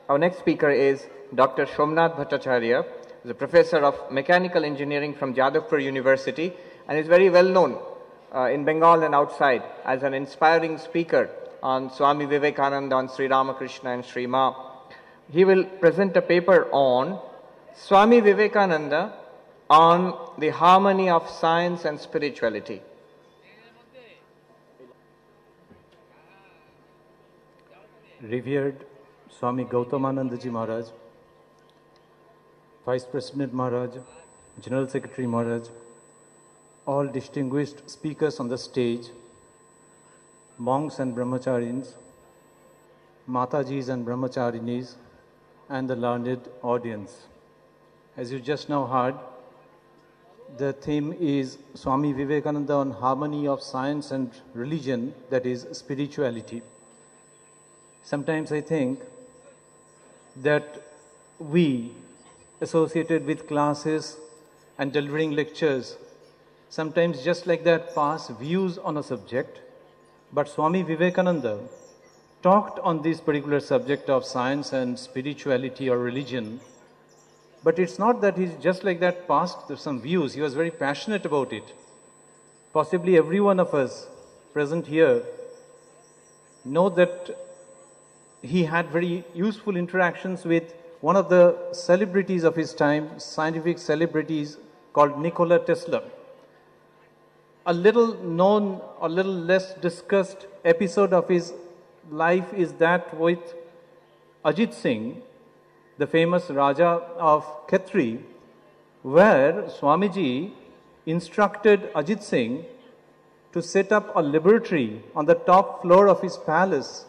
Our next speaker is Dr. Somnath Bhattacharya, who is a professor of mechanical engineering from Jadavpur University and is very well known in Bengal and outside as an inspiring speaker on Swami Vivekananda, on Sri Ramakrishna and Sri Ma. He will present a paper on Swami Vivekananda on the harmony of science and spirituality. Revered Swami Gautamananda Ji Maharaj, Vice President Maharaj, General Secretary Maharaj, all distinguished speakers on the stage, monks and brahmacharis, Matajis and brahmacharinis, and the learned audience. As you just now heard, the theme is Swami Vivekananda on harmony of science and religion, that is spirituality. Sometimes I think that we, associated with classes and delivering lectures, sometimes just like that pass views on a subject, but Swami Vivekananda talked on this particular subject of science and spirituality or religion. But it's not that he's just like that passed some views. He was very passionate about it. Possibly every one of us present here know that he had very useful interactions with one of the celebrities of his time, scientific celebrities called Nikola Tesla. A little known, a little less discussed episode of his life is that with Ajit Singh, the famous Raja of Khetri, where Swamiji instructed Ajit Singh to set up a laboratory on the top floor of his palace,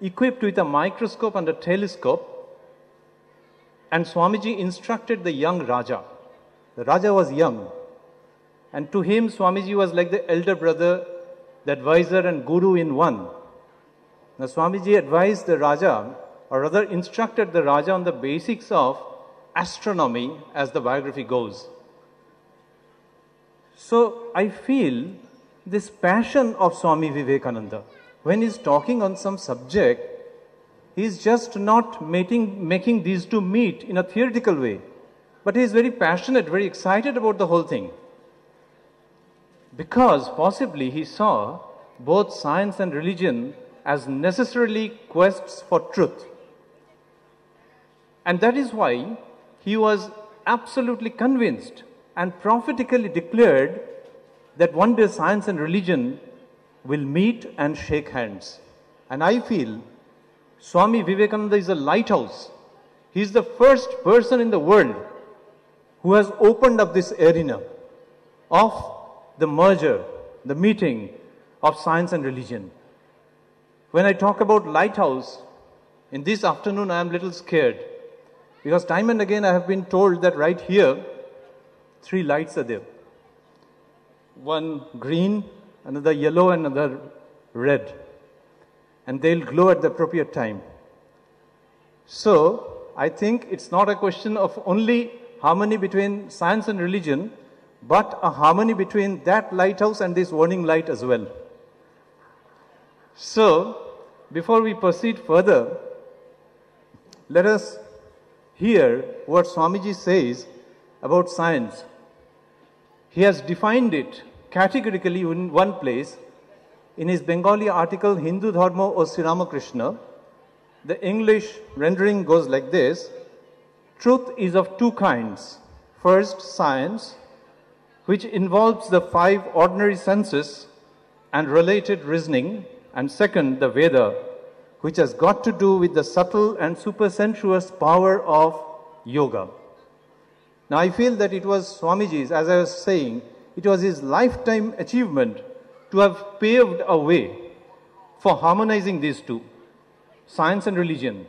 equipped with a microscope and a telescope, and Swamiji instructed the young Raja. The Raja was young, and to him Swamiji was like the elder brother, the advisor and guru in one. Now Swamiji advised the Raja, or rather instructed the Raja on the basics of astronomy, as the biography goes. So I feel this passion of Swami Vivekananda. When he's talking on some subject, he's just not making these two meet in a theoretical way, but he's very passionate, very excited about the whole thing. Because possibly he saw both science and religion as necessarily quests for truth. And that is why he was absolutely convinced and prophetically declared that one day science and religion will meet and shake hands. And I feel Swami Vivekananda is a lighthouse. He is the first person in the world who has opened up this arena of the merger, the meeting of science and religion. When I talk about lighthouse, in this afternoon I am a little scared, because time and again I have been told that right here, 3 lights are there. One green, another yellow, and another red. And they'll glow at the appropriate time. So, I think it's not a question of only harmony between science and religion, but a harmony between that lighthouse and this warning light as well. So, before we proceed further, let us hear what Swamiji says about science. He has defined it categorically in one place. In his Bengali article, Hindu Dharma or Sri Ramakrishna, the English rendering goes like this: truth is of 2 kinds. First, science, which involves the 5 ordinary senses and related reasoning, and second, the Veda, which has got to do with the subtle and supersensuous power of yoga. Now I feel that it was Swamiji's, as I was saying, it was his lifetime achievement to have paved a way for harmonizing these two, science and religion.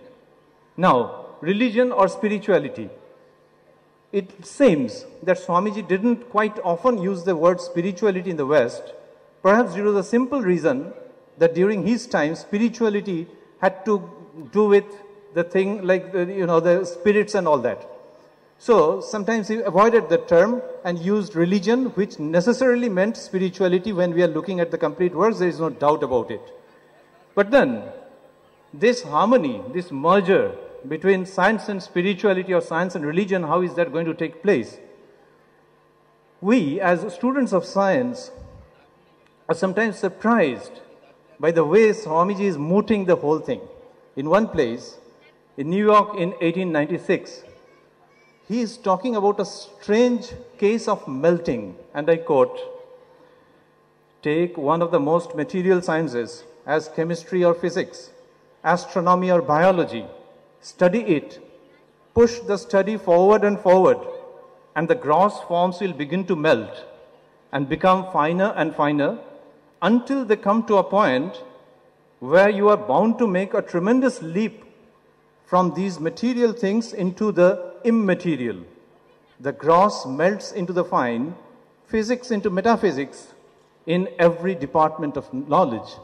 Now, religion or spirituality. It seems that Swamiji didn't quite often use the word spirituality in the West, perhaps due to the simple reason that during his time, spirituality had to do with the thing like, the spirits and all that. So, sometimes he avoided the term and used religion, which necessarily meant spirituality. When we are looking at the complete works, there is no doubt about it. But then, this harmony, this merger between science and spirituality or science and religion, how is that going to take place? We, as students of science, are sometimes surprised by the way Swamiji is mooting the whole thing. In one place, in New York in 1896, he is talking about a strange case of melting, and I quote, "Take one of the most material sciences, as chemistry or physics, astronomy or biology, study it, push the study forward and forward, and the gross forms will begin to melt and become finer and finer until they come to a point where you are bound to make a tremendous leap from these material things into the immaterial. The gross melts into the fine, physics into metaphysics in every department of knowledge."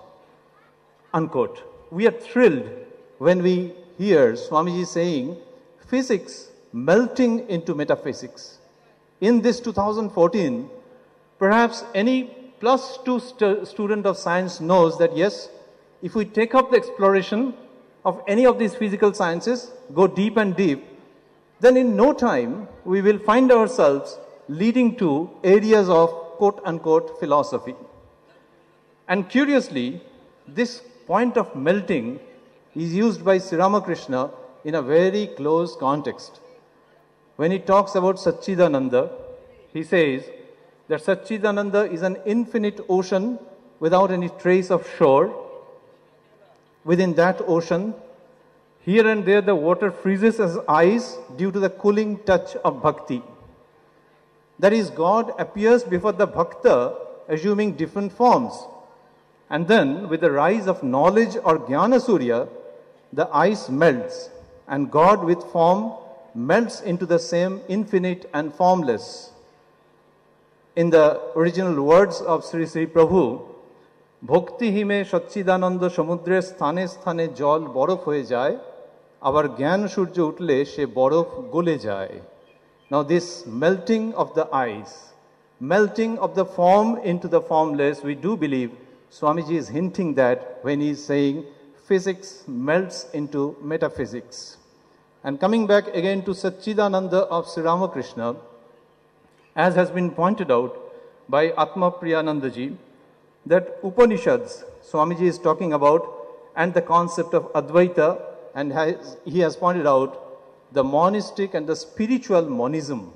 Unquote. We are thrilled when we hear Swamiji saying physics melting into metaphysics. In this 2014, perhaps any +2 student of science knows that yes, if we take up the exploration of any of these physical sciences, go deep and deep, then in no time we will find ourselves leading to areas of quote-unquote philosophy. And curiously, this point of melting is used by Sri Ramakrishna in a very close context. When he talks about Satchidananda, he says that Satchidananda is an infinite ocean without any trace of shore. Within that ocean, here and there the water freezes as ice due to the cooling touch of bhakti. That is, God appears before the bhakta assuming different forms. And then, with the rise of knowledge or Jnana Surya, the ice melts, and God with form melts into the same infinite and formless. In the original words of Sri Sri Prabhu, "Bhakti hime Satchidananda samudre sthane sthane jal borof hoye jay, abar gyan surya utle she borof gole jay." Now this melting of the ice, melting of the form into the formless, we do believe Swamiji is hinting that when he is saying physics melts into metaphysics. And coming back again to Satchidananda of Sri Ramakrishna, as has been pointed out by Atma Priyanandaji, that Upanishads, Swamiji is talking about, and the concept of Advaita, and he has pointed out the monistic and the spiritual monism.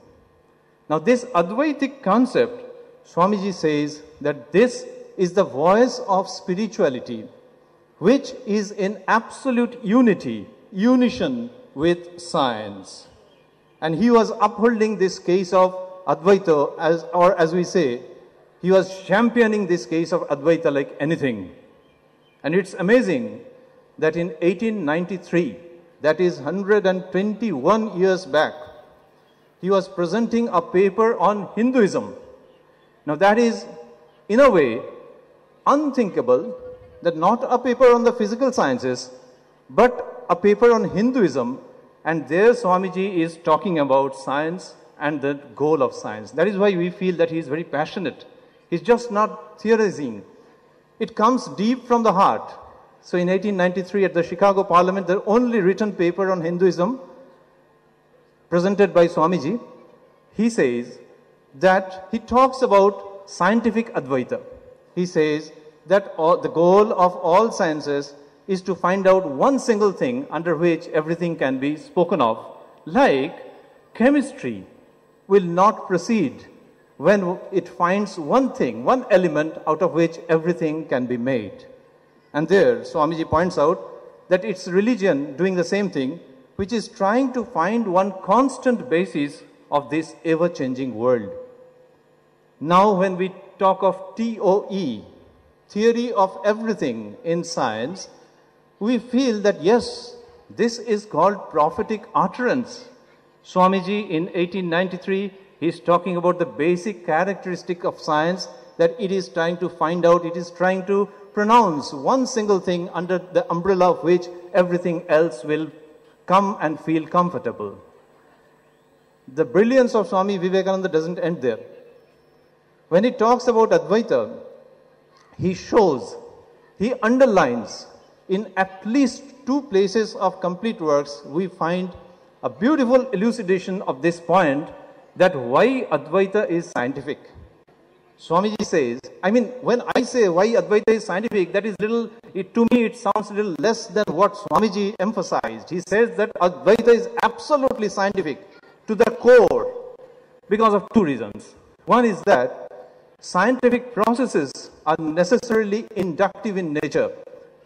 Now this Advaitic concept, Swamiji says that this is the voice of spirituality, which is in absolute unity, unition with science. And he was upholding this case of Advaita, as we say, he was championing this case of Advaita like anything. And it's amazing that in 1893, that is 121 years back, he was presenting a paper on Hinduism. Now that is, in a way, unthinkable, that not a paper on the physical sciences, but a paper on Hinduism, and there Swamiji is talking about science and the goal of science. That is why we feel that he is very passionate. He's just not theorizing. It comes deep from the heart. So in 1893 at the Chicago Parliament, the only written paper on Hinduism presented by Swamiji, he says that he talks about scientific Advaita. He says that the goal of all sciences is to find out one single thing under which everything can be spoken of. Like chemistry will not proceed when it finds one thing, one element out of which everything can be made. And there, Swamiji points out that it's religion doing the same thing, which is trying to find one constant basis of this ever-changing world. Now, when we talk of TOE, theory of everything in science, we feel that yes, this is called prophetic utterance. Swamiji in 1893, he is talking about the basic characteristic of science, that it is trying to find out, it is trying to pronounce one single thing under the umbrella of which everything else will come and feel comfortable. The brilliance of Swami Vivekananda doesn't end there. When he talks about Advaita, he shows, he underlines in at least 2 places of complete works, we find a beautiful elucidation of this point, that why Advaita is scientific. Swamiji says, I mean, when I say why Advaita is scientific, that is to me it sounds a little less than what Swamiji emphasized. He says that Advaita is absolutely scientific to the core because of 2 reasons. One is that scientific processes are necessarily inductive in nature.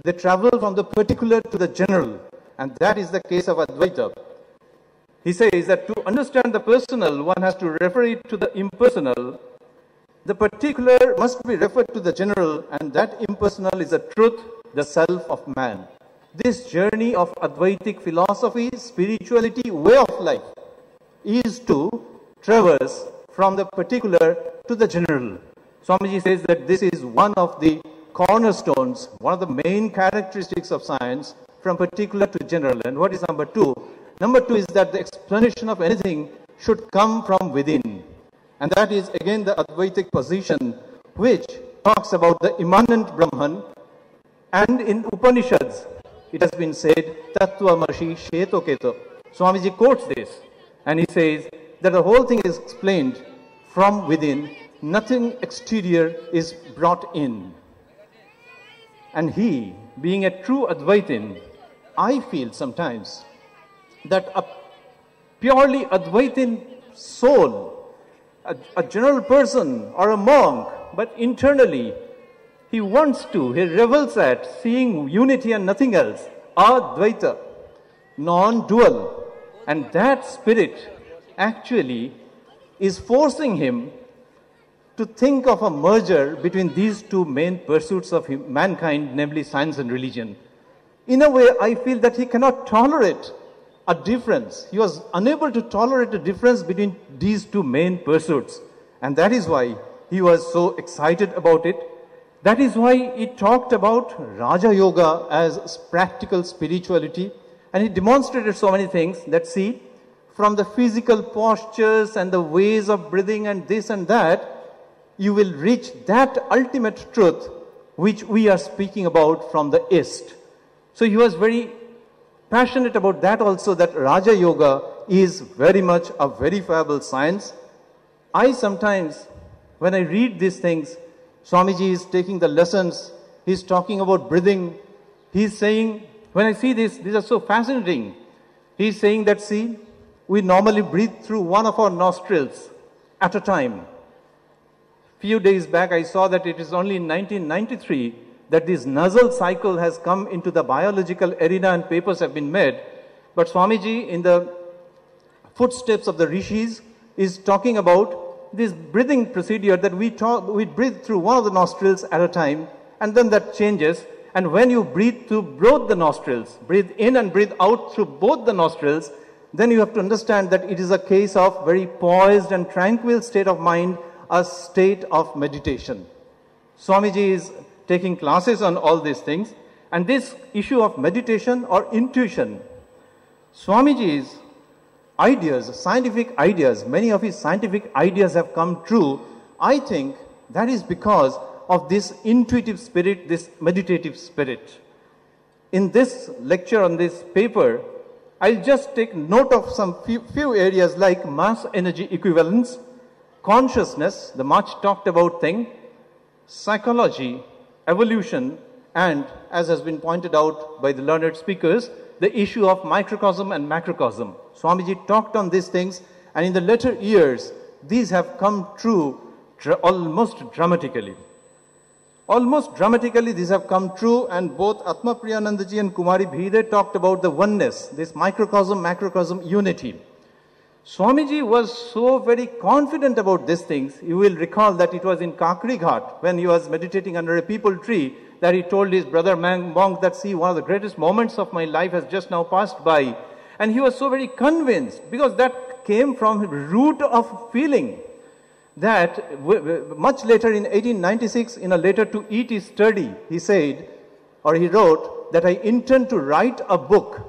They travel from the particular to the general, and that is the case of Advaita. He says that to understand the personal, one has to refer it to the impersonal. The particular must be referred to the general, and that impersonal is the truth, the self of man. This journey of Advaitic philosophy, spirituality, way of life is to traverse from the particular to the general. Swamiji says that this is one of the cornerstones, one of the main characteristics of science, from particular to general. And what is number 2? Number 2 is that the explanation of anything should come from within. And that is again the Advaitic position, which talks about the immanent Brahman. And in Upanishads, it has been said, Tattvamasi Sheto Keto. Swamiji quotes this, and he says that the whole thing is explained from within. Nothing exterior is brought in. And he, being a true Advaitin, I feel sometimes that a purely Advaitin soul, a general person or a monk, but internally he revels at seeing unity and nothing else, Advaita, non-dual. And that spirit actually is forcing him to think of a merger between these 2 main pursuits of mankind, namely science and religion. In a way, I feel that he cannot tolerate a difference. He was unable to tolerate a difference between these 2 main pursuits. And that is why he was so excited about it. That is why he talked about Raja Yoga as practical spirituality. And he demonstrated so many things that, see, from the physical postures and the ways of breathing and this and that, you will reach that ultimate truth which we are speaking about from the East. So he was very passionate about that also, that Raja Yoga is very much a verifiable science. I sometimes, when I read these things, Swamiji is taking the lessons, he's talking about breathing, he's saying, when I see this, these are so fascinating. He's saying that, see, we normally breathe through one of our nostrils at a time. Few days back, I saw that it is only in 1993 that this nasal cycle has come into the biological arena and papers have been made. But Swamiji, in the footsteps of the rishis, is talking about this breathing procedure that we breathe through one of the nostrils at a time, and then that changes. And when you breathe through both the nostrils, breathe in and breathe out through both the nostrils, then you have to understand that it is a case of very poised and tranquil state of mind, a state of meditation. Swamiji is taking classes on all these things, and this issue of meditation or intuition, Swamiji's ideas, scientific ideas, many of his scientific ideas have come true. I think that is because of this intuitive spirit, this meditative spirit. In this lecture on this paper, I'll just take note of some few areas like mass energy equivalence, consciousness, the much talked about thing, psychology, evolution, and, as has been pointed out by the learned speakers, the issue of microcosm and macrocosm. Swamiji talked on these things, and in the later years, these have come true almost dramatically. Almost dramatically, these have come true, and both Atma Priyanandaji and Kumari Bhide talked about the oneness, this microcosm, macrocosm unity. Swamiji was so very confident about these things. You will recall that it was in Kakri Ghat, when he was meditating under a peepal tree, that he told his brother monk that, see, one of the greatest moments of my life has just now passed by. And he was so very convinced, because that came from the root of feeling, that much later in 1896, in a letter to E.T. Sturdy, he said, or he wrote, that I intend to write a book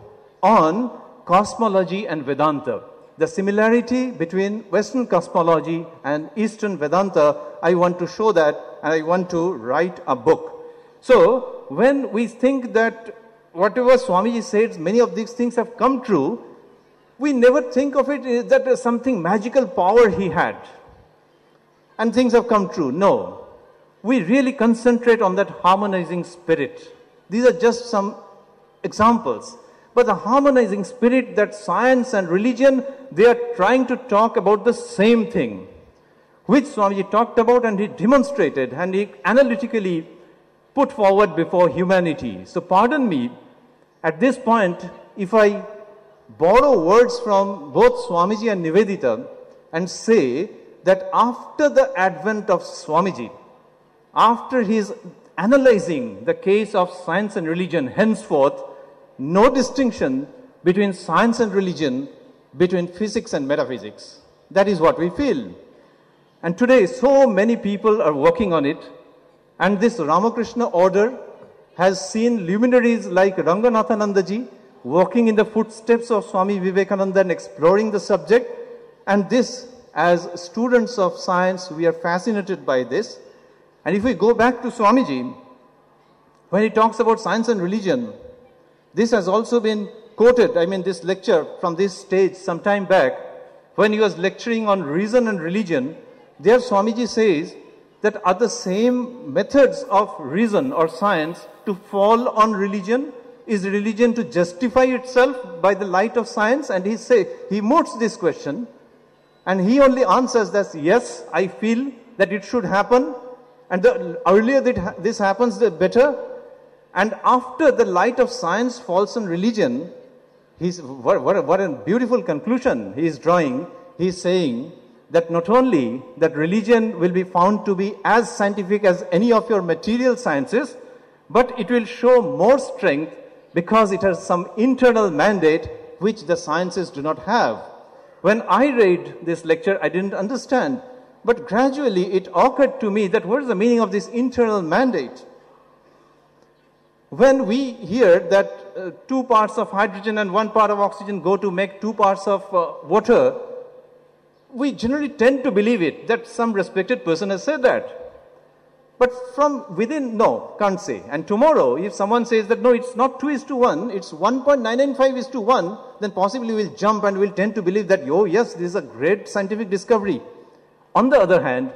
on cosmology and Vedanta. The similarity between Western cosmology and Eastern Vedanta, I want to show that, and I want to write a book. So, when we think that whatever Swamiji says, many of these things have come true. We never think of it as that something magical power he had and things have come true. No. We really concentrate on that harmonizing spirit. These are just some examples. But the harmonizing spirit that science and religion, they are trying to talk about the same thing, which Swamiji talked about and he demonstrated and he analytically put forward before humanity. So pardon me, at this point, if I borrow words from both Swamiji and Nivedita and say that after the advent of Swamiji, after he is analyzing the case of science and religion, henceforth, no distinction between science and religion, between physics and metaphysics. That is what we feel. And today, so many people are working on it. And this Ramakrishna order has seen luminaries like Ranganathanandaji walking in the footsteps of Swami Vivekananda and exploring the subject. And this, as students of science, we are fascinated by this. And if we go back to Swamiji, when he talks about science and religion, this has also been quoted, this lecture from this stage some time back, when he was lecturing on reason and religion. There Swamiji says that are the same methods of reason or science to fall on religion? Is religion to justify itself by the light of science? And he moots this question, and he only answers that yes, I feel that it should happen, and the earlier that this happens, the better. And after the light of science falls on religion, what a beautiful conclusion he is drawing. He is saying that not only that religion will be found to be as scientific as any of your material sciences, but it will show more strength because it has some internal mandate which the sciences do not have. When I read this lecture, I didn't understand, but gradually it occurred to me that what is the meaning of this internal mandate? When we hear that 2 parts of hydrogen and 1 part of oxygen go to make 2 parts of water, we generally tend to believe it, that some respected person has said that. But from within, no, can't say. And tomorrow, if someone says that no, it's not 2:1, it's 1.995:1, then possibly we'll jump and we'll tend to believe that, oh yes, this is a great scientific discovery. On the other hand,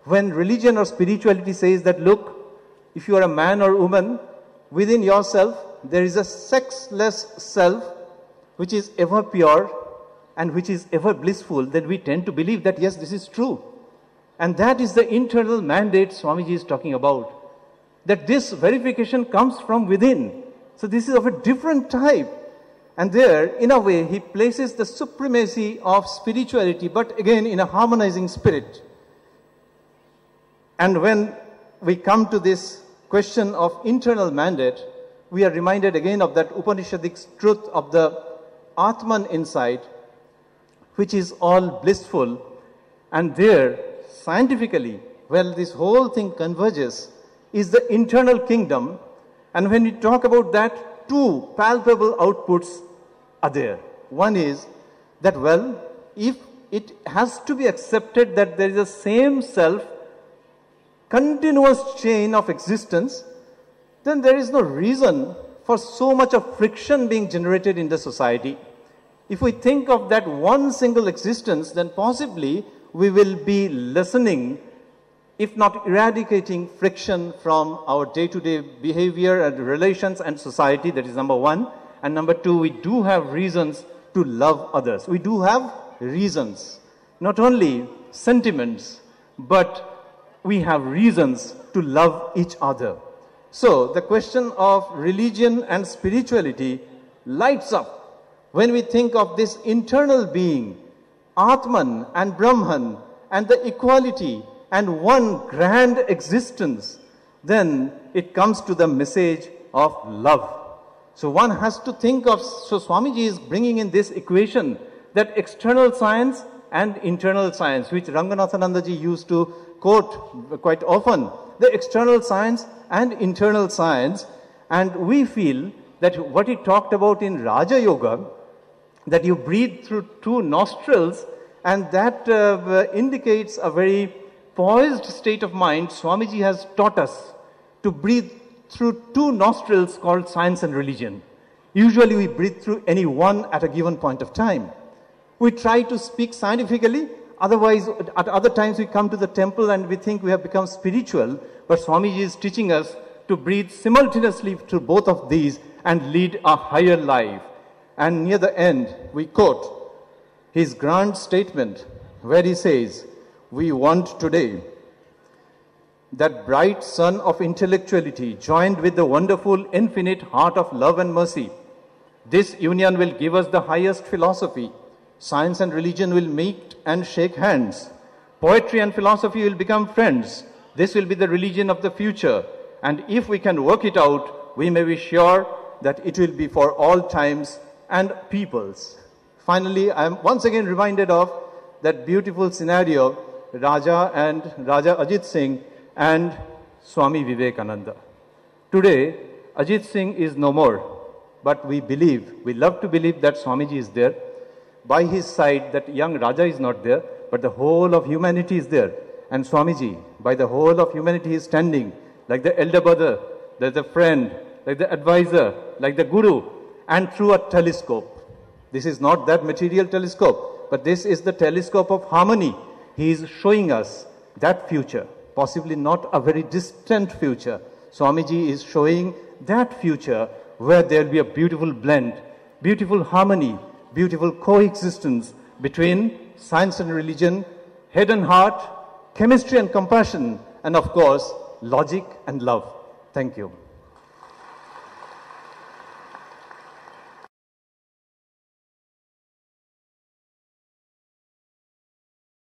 when religion or spirituality says that, look, if you are a man or woman, within yourself, there is a sexless self which is ever pure and which is ever blissful, then we tend to believe that, yes, this is true. And that is the internal mandate Swamiji is talking about. That this verification comes from within. So this is of a different type. And there, in a way, he places the supremacy of spirituality, but again in a harmonizing spirit. And when we come to this question of internal mandate, we are reminded again of that Upanishadic truth of the Atman inside, which is all blissful. And there, scientifically, well, this whole thing converges, is the internal kingdom. And when we talk about that, 2 palpable outputs are there. One is that, well, if it has to be accepted that there is a same self, continuous chain of existence, then there is no reason for so much of friction being generated in the society. If we think of that one single existence, then possibly we will be lessening, if not eradicating, friction from our day-to-day behavior and relations and society. That is number 1. And number 2, we do have reasons to love others. We do have reasons, not only sentiments, but we have reasons to love each other. So the question of religion and spirituality lights up when we think of this internal being, Atman and Brahman, and the equality and one grand existence. Then it comes to the message of love. So one has to think of, so Swamiji is bringing in this equation, that external science and internal science, which Ranganathanandaji used to quote quite often, the external science and internal science. And we feel that what he talked about in Raja Yoga, that you breathe through 2 nostrils, and that indicates a very poised state of mind. Swamiji has taught us to breathe through two nostrils called science and religion. Usually we breathe through any one at a given point of time. We try to speak scientifically, otherwise at other times we come to the temple and we think we have become spiritual, but Swamiji is teaching us to breathe simultaneously through both of these and lead a higher life. And near the end, we quote his grand statement where he says, "We want today that bright sun of intellectuality joined with the wonderful infinite heart of love and mercy. This union will give us the highest philosophy. Science and religion will meet and shake hands. Poetry and philosophy will become friends. This will be the religion of the future. And if we can work it out, we may be sure that it will be for all times and peoples." Finally, I am once again reminded of that beautiful scenario, Raja Ajit Singh and Swami Vivekananda. Today, Ajit Singh is no more, but we love to believe that Swamiji is there. By his side, that young Raja is not there, but the whole of humanity is there. And Swamiji, by the whole of humanity, is standing like the elder brother, like the friend, like the advisor, like the guru, and through a telescope. This is not that material telescope, but this is the telescope of harmony. He is showing us that future, possibly not a very distant future. Swamiji is showing that future where there will be a beautiful blend, beautiful harmony, beautiful coexistence between science and religion, head and heart, chemistry and compassion, and of course, logic and love. Thank you.